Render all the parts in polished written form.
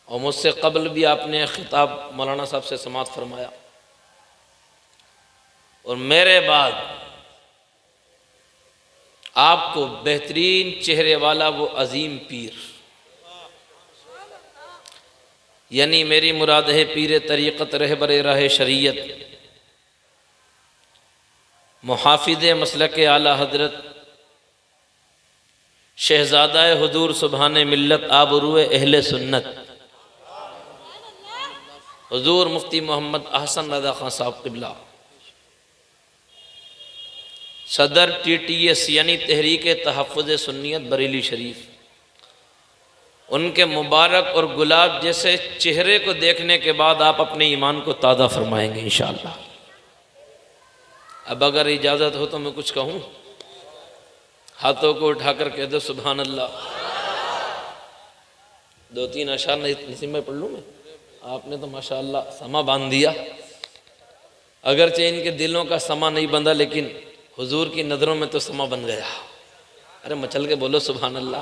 और मुझसे कबल भी आपने खिताब मौलाना साहब से समाअत फरमाया, और मेरे बाद आपको बेहतरीन चेहरे वाला वो अजीम पीर, यानी मेरी मुराद है पीर तरीक़त रहबर राह शरीयत मुहाफिज़ मसलक आला हजरत शहज़ादा हुजूर सुबहान मिल्लत आबरूए अहले सुन्नत हुजूर मुफ्ती मोहम्मद अहसन रज़ा खान साहब क़िबला, सदर TTS यानी तहरीक तहफ़्फ़ुज़ सुन्नियत बरेली शरीफ, उनके मुबारक और गुलाब जैसे चेहरे को देखने के बाद आप अपने ईमान को ताज़ा फरमाएंगे इंशाअल्लाह। अब अगर इजाज़त हो तो मैं कुछ कहूँ? हाथों को उठाकर कह दो सुभान अल्लाह। 2-3 अशार नसीब में पढ़ लूँ मैं? आपने तो माशाअल्लाह समा बांध दिया। अगरचे इनके दिलों का समा नहीं बंधा, लेकिन हुजूर की नज़रों में तो समा बन गया। अरे मचल के बोलो सुभान अल्लाह।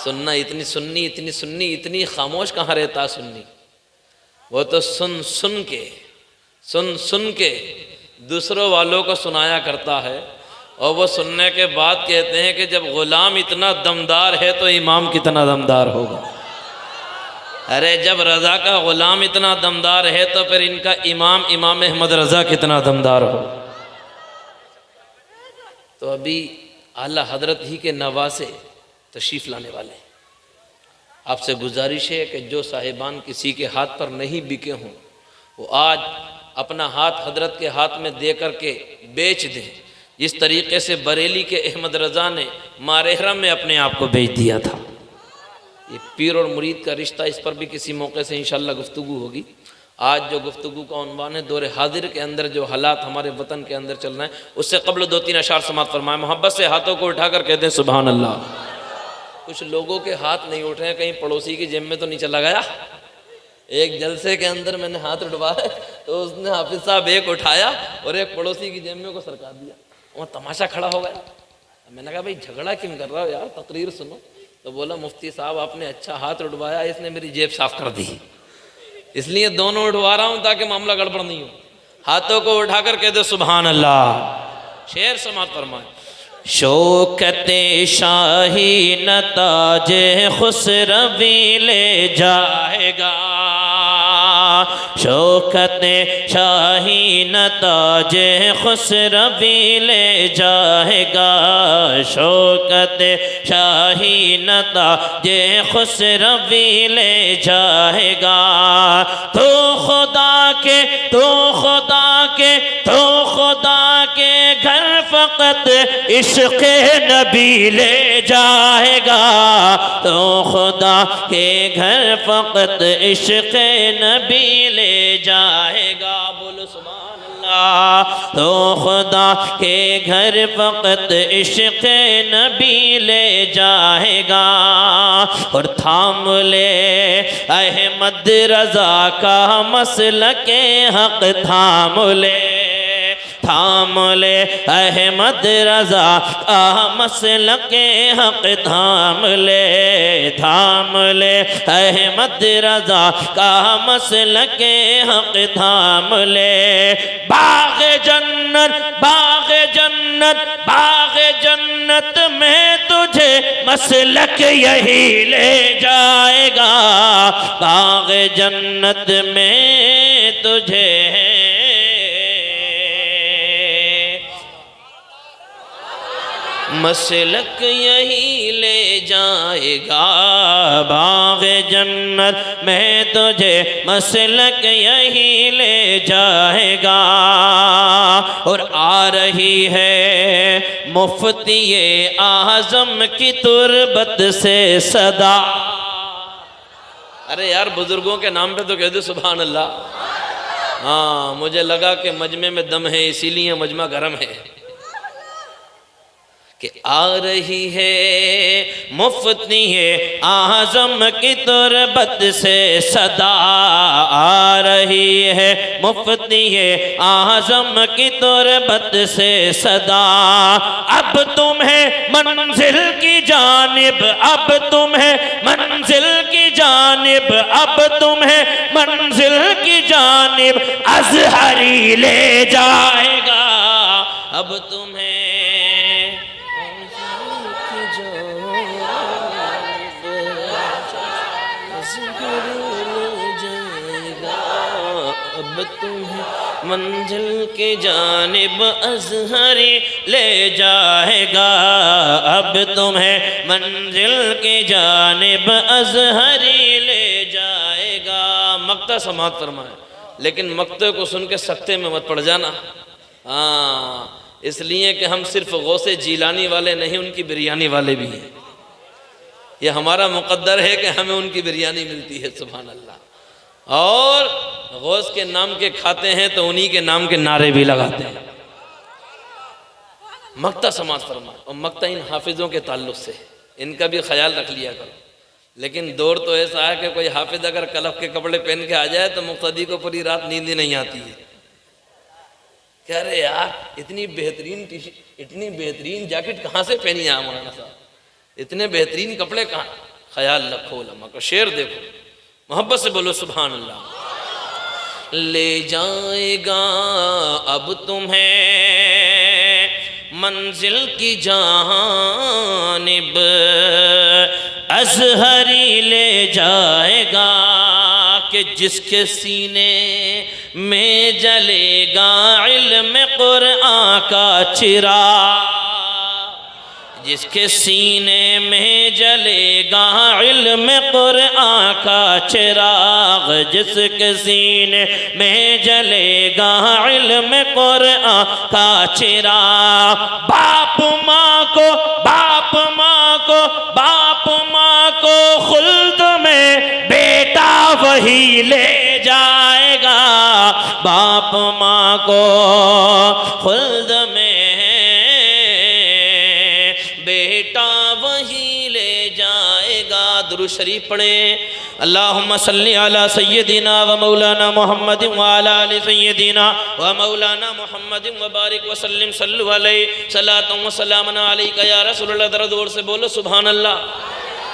सुनना इतनी सुन्नी, इतनी सुन्नी, इतनी खामोश कहाँ रहता सुन्नी? वो तो सुन सुन के दूसरों वालों को सुनाया करता है, और वो सुनने के बाद कहते हैं कि जब गुलाम इतना दमदार है तो इमाम कितना दमदार होगा। अरे जब रज़ा का गुलाम इतना दमदार है तो फिर इनका इमाम इमाम अहमद रज़ा कितना दमदार हो। तो अभी आला हजरत ही के नवासे तशरीफ़ लाने वाले हैं। आपसे गुजारिश है कि जो साहिबान किसी के हाथ पर नहीं बिके हों वो आज अपना हाथ हजरत के हाथ में दे कर के बेच दें। इस तरीक़े से बरेली के अहमद रज़ा ने मारेहरम में अपने आप को बेच दिया था। ये पीर और मुरीद का रिश्ता, इस पर भी किसी मौके से इंशाअल्लाह गुफ्तगू होगी। आज जो गुफ्तगू का उन्वान है दौर हाजिर के अंदर जो हालात हमारे वतन के अंदर चल रहे हैं, उससे कबल 2-3 अशार समाअत फरमाएं। मोहब्बत से हाथों को उठाकर कहते हैं सुभान अल्लाह। कुछ लोगों के हाथ नहीं उठ रहे हैं, कहीं पड़ोसी की जेब में तो नहीं चला गया? एक जलसे के अंदर मैंने हाथ उठवाया तो उसने हाफिज साहब एक उठाया और एक पड़ोसी की जेब में को सरका दिया। वहाँ तमाशा खड़ा हो गया। मैंने कहा भाई झगड़ा क्यों कर रहा हो यार, तकरीर सुनो। तो बोला मुफ्ती साहब आपने अच्छा हाथ उठवाया, इसने मेरी जेब साफ कर दी, इसलिए दोनों उठवा रहा हूँ ताकि मामला गड़बड़ नहीं हो। हाथों को उठाकर कह दो सुभान अल्लाह। शेर समाअत फरमाए। शौकते शाही न ताजे खुसरवी ले जाएगा, शौकते शाही न ताजे खुसरवी ले जाएगा, शौकते शाही न ताजे खुसरवी ले जाएगा। तो खुदा के तो खुदा के तो खुदा के घर फ़क़त इश्क़ नबी ले जाएगा, तो खुदा के घर फ़क़त इश्क़ नबी ले जाएगा। बोलो सुभान अल्लाह। तो खुदा के घर फ़क़त इश्क़ नबी ले जाएगा। और थाम ले अहमद रज़ा का मसलके हक़, थाम ले थाम ले अहमद रज़ा का मसलके हक़, थाम ले अहमद रज़ा का मसलके हक़, थाम ले। बाग़ जन्नत बाग़ जन्नत बाग़ जन्नत में तुझे मसलक यही ले जाएगा, बाग़ जन्नत में तुझे मसलक यही ले जाएगा, बाग़ जन्नत में तुझे मसलक यही ले जाएगा। और आ रही है मुफ्ती आज़म की तुरबत से सदा। अरे यार बुजुर्गों के नाम पे तो कह दो सुभान अल्लाह। हाँ, मुझे लगा कि मजमे में दम है इसीलिए मजमा गर्म है। कि आ रही है मुफ्ती आज़म की तुरबत से सदा, आ रही है मुफ्ती आज़म की तुरबत से सदा। अब तुम्हें मंजिल की जानिब, अब तुम्हें मंजिल की जानिब, अब तुम्हें मंजिल की जानिब अज़हरी ले जाएगा। अब तुम्हें मंजिल की जानिब अज़हरी ले जाएगा। अब तुम्हें मंजिल की जानिब अज़हरी ले जाएगा। मक्ता समात फरमाए, लेकिन मक्ते को सुन के सख्ते में मत पड़ जाना। हाँ, इसलिए कि हम सिर्फ गौसे जीलानी वाले नहीं, उनकी बिरयानी वाले भी हैं। ये हमारा मुक़द्दर है कि हमें उनकी बिरयानी मिलती है, सुभान अल्लाह। और गौस के नाम के खाते हैं तो उन्हीं के नाम के नारे भी लगाते हैं। मक्ता समाज फरमा, और मक्ता इन हाफिज़ों के ताल्लुक़ से, इनका भी ख्याल रख लिया करो। लेकिन दौर तो ऐसा है कि कोई हाफिज़ अगर कलफ के कपड़े पहन के आ जाए तो मुक़्तदी को पूरी रात नींद ही नहीं आती है। कह रहे यार, इतनी बेहतरीन जैकेट कहाँ से पहनी है मौलाना साहब, इतने बेहतरीन कपड़े कहाँ। ख्याल रखो, उलमा का शेर देखो, मोहब्बत से बोलो सुभान अल्लाह। ले जाएगा अब तुम्हें मंजिल की जानिब अज़हरी ले जाएगा। कि जिसके सीने में जलेगा इल्म कुरान का चिराग, जिसके सीने में जलेगा इल्म कुरान का चिराग, जिसके सीने में जलेगा इल्म कुरान का चिराग। बाप माँ को, बाप माँ को, बाप माँ को खुल्द में बेटा वही ले जाएगा। बाप माँ को खुल्द में बेटा वही ले जाएगा। दुरूद शरीफ पढ़े। अल्लाहुम्मा सल्ली अला सय्यदिना व मौलाना मुहम्मद व अला आलि सय्यदिना व मौलाना मुहम्मद व बारिक व सल्लिम सल्लु अलैहि सलातु व सलामन अलैका या रसूलल्लाह। दरद से बोलो सुभान अल्लाह।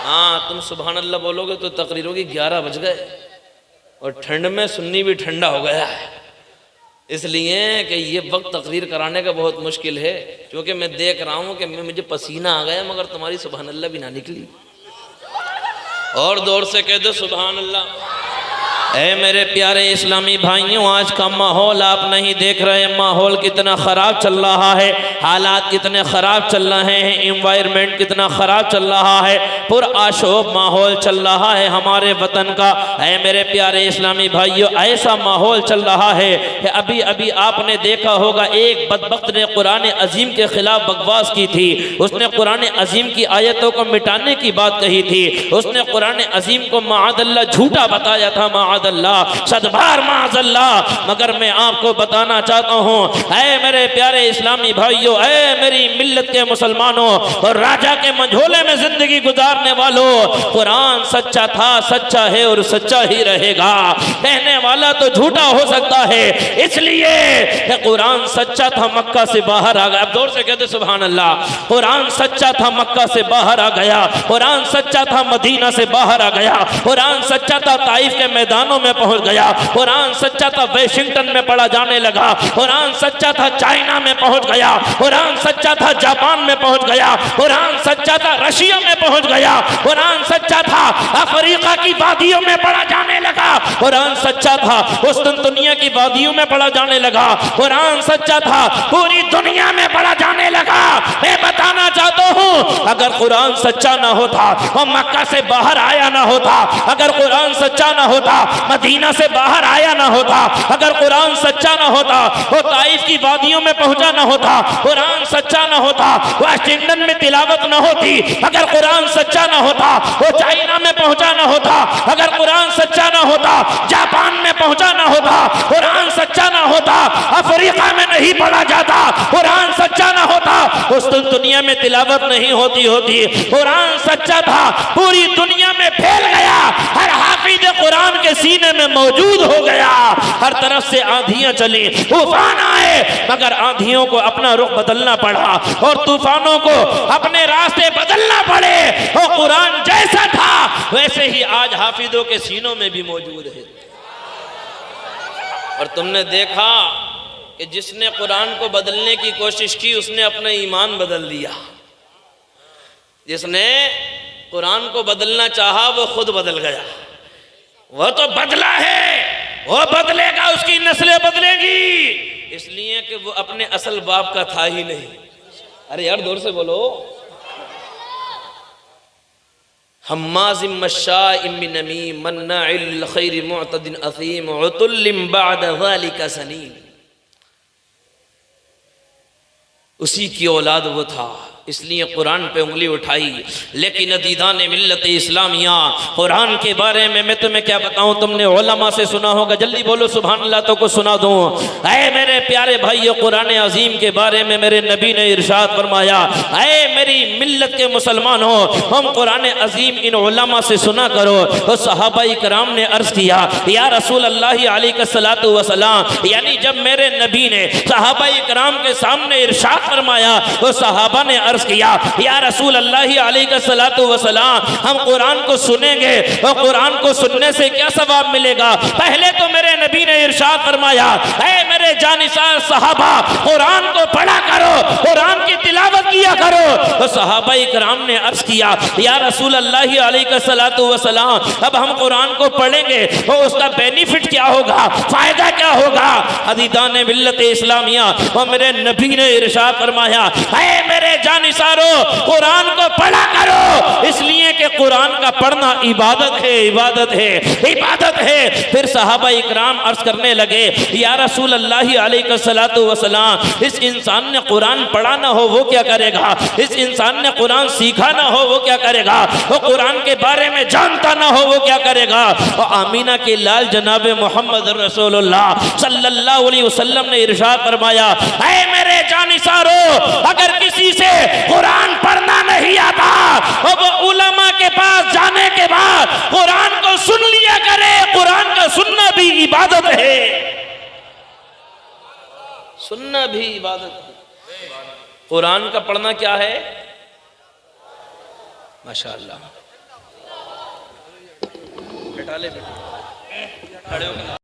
हाँ, तुम सुभान अल्लाह बोलोगे तो तकरीरों की 11 बज गए, और ठंड में सुन्नी भी ठंडा हो गया है। इसलिए कि ये वक्त तकरीर कराने का बहुत मुश्किल है, क्योंकि मैं देख रहा हूँ कि मुझे पसीना आ गया, मगर तुम्हारी सुभान अल्लाह भी ना निकली। और दौर से कह दो सुभान अल्लाह। ऐ मेरे प्यारे इस्लामी भाइयों, आज का माहौल आप नहीं देख रहे, माहौल कितना ख़राब चल रहा है, हालात कितने ख़राब चल रहे हैं, एनवायरनमेंट कितना ख़राब चल रहा है, पुरआशोब माहौल चल रहा है हमारे वतन का। ऐ मेरे प्यारे इस्लामी भाइयों, ऐसा माहौल चल रहा है कि अभी अभी आपने देखा होगा एक बदबख्त ने कुरान अजीम के ख़िलाफ़ बकवास की थी। उसने कुरान अजीम की आयतों को मिटाने की बात कही थी। उसने कुरान अजीम को माअज़ल्लाह झूठा बताया था, माअज़ल्लाह, सदबार माअज़ल्लाह। मगर मैं आपको बताना चाहता हूँ, ऐ मेरे प्यारे इस्लामी भाइयों, ऐ मेरी मिल्लत के मुसलमानों और राजा के मंझोले में जिंदगी गुजारने वालों, कुरान सच्चा था, सच्चा है और सच्चा ही रहेगा। कहने वाला तो झूठा हो सकता है, इसलिए कुरान सच्चा था, मक्का से बाहर आ गया। अब जोर से कहते सुभान अल्लाह। कुरान सच्चा था, मक्का से बाहर आ गया। कुरान सच्चा था, मदीना से बाहर आ गया। कुरान सच्चा था, ताइफ के मैदानों में पहुंच गया। कुरान सच्चा था, वाशिंगटन में पढ़ा जाने लगा। कुरान सच्चा था, चाइना में पहुंच गया। कुरान सच्चा था, जापान में पहुंच गया। कुरान सच्चा था, रशिया में पहुंच गया। कुरान सच्चा था, अफ्रीका की वादियों में पढ़ा जाने लगा। कुरान सच्चा था, उस दुनिया की वादियों में पढ़ा जाने लगा। कुरान सच्चा था, पूरी दुनिया में पढ़ा जाने लगा। मैं बताना चाहता हूँ, अगर कुरान सच्चा ना होता और मक्का से बाहर आया ना होता, अगर कुरान सच्चा ना होता, मदीना से बाहर आया ना होता, अगर कुरान सच्चा ना होता, वो ताइफ की वादियों में पहुंचा ना होता, कुरान सच्चा ना होता, वाशिंगटन में तिलावत ना होती, अगर कुरान सच्चा ना होता, वो चाइना में पहुंचा ना होता, अगर कुरान सच्चा ना होता, जापान में पहुंचा ना होता, कुरान सच्चा ना होता, अफ्रीका में नहीं पढ़ा जाता, कुरान सच्चा ना होता, उस दुनिया में तिलावत नहीं होती। कुरान सच्चा था, पूरी दुनिया में फैल गया, हर हाफिज कुरान के सीने में मौजूद हो गया। हर तरफ से आंधियां चली, तूफान आए, मगर आंधियों को अपना रुख बदलना पड़ा और तूफानों को अपने रास्ते बदलना पड़े। और कुरान जैसा था वैसे ही आज हाफिजों के सीनों में भी मौजूद है। और तुमने देखा कि जिसने कुरान को बदलने की कोशिश की उसने अपना ईमान बदल दिया। जिसने कुरान को बदलना चाहा वो खुद बदल गया। वह तो बदला है, वो बदलेगा, उसकी नस्लें बदलेगी, इसलिए कि वो अपने असल बाप का था ही नहीं। अरे यार जोर से बोलो। हम्माज़िम मश्शाइम बिनमीम मन्नाइल लिल खैरि मुअतदिन असीम उतुल्लिम बअद ज़ालिका सनीम। उसी की औलाद वो था, इसलिए कुरान पे उंगली उठाई। लेकिन अदीदान मिल्लत इस्लामिया, कुरान के बारे में मैं तुम्हें क्या बताऊं, तुमने उलमा से सुना होगा, जल्दी बोलो सुभान अल्लाह तो को सुना दूं। ऐ मेरे प्यारे भाइयों, कुरान अजीम के बारे में मेरे नबी ने इरशाद फरमाया, ऐ मेरी मिल्लत के मुसलमानों, हम कुरान अजीम इन उलमा से सुना करो। तो सहाबा इकराम ने अर्ज किया, या रसूल अल्लाह अलैहिस्सलातु वस्सलाम, यानी जब मेरे नबी ने सहाबा इकराम के सामने इरशाद फरमाया तो सहाबा ने अर्ज किया, या रसूल अल्लाह अलैहिस्सलातु वस्सलाम, हम कुरान को सुनेंगे और कुरान को सुनने से क्या सवाब मिलेगा। पहले तो मेरे नबी ने इरशाद फरमाया, ऐ मेरे जानिसार सहाबा, कुरान को पढ़ा करो, कुरान की तिलावत किया करो। तो सहाबा इकराम ने अर्ज किया, या रसूल अल्लाह अलैहिस्सलातु वस्सलाम, अब हम कुरान को पढ़ेंगे तो उसका बेनिफिट क्या होगा, फायदा क्या होगा। अदीदान मिल्लत इस्लामिया, और मेरे नबी ने इरशाद फरमाया, ऐ मेरे जानिसारो, कुरान को पढ़ा करो, इसलिए कि कुरान का पढ़ना इबादत है, इबादत है, इबादत है। फिर सहाबा इकराम अर्ज करने लगे, या रसूल अल्लाह अलैहिस्सलातु वस्सलाम, इस इंसान ने कुरान पढ़ा ना हो वो क्या करेगा, इस इंसान ने कुरान सीखा ना हो वो क्या करेगा, वो कुरान के बारे में जानता ना हो वो क्या करेगा। और आमीना के लाल जनाब मोहम्मद रसूलुल्लाह सल्लल्लाहु अलैहि वसल्लम ने इरशाद फरमाया, ऐ मेरे जानिसारो, अगर किसी से कुरान पढ़ना नहीं आता और वो उलमा के पास जाने के बाद कुरान को सुन लिया करे। कुरान का सुनना भी इबादत है, सुनना भी इबादत है। कुरान का पढ़ना क्या है, माशाअल्लाह। बैठा ले, खड़े होकर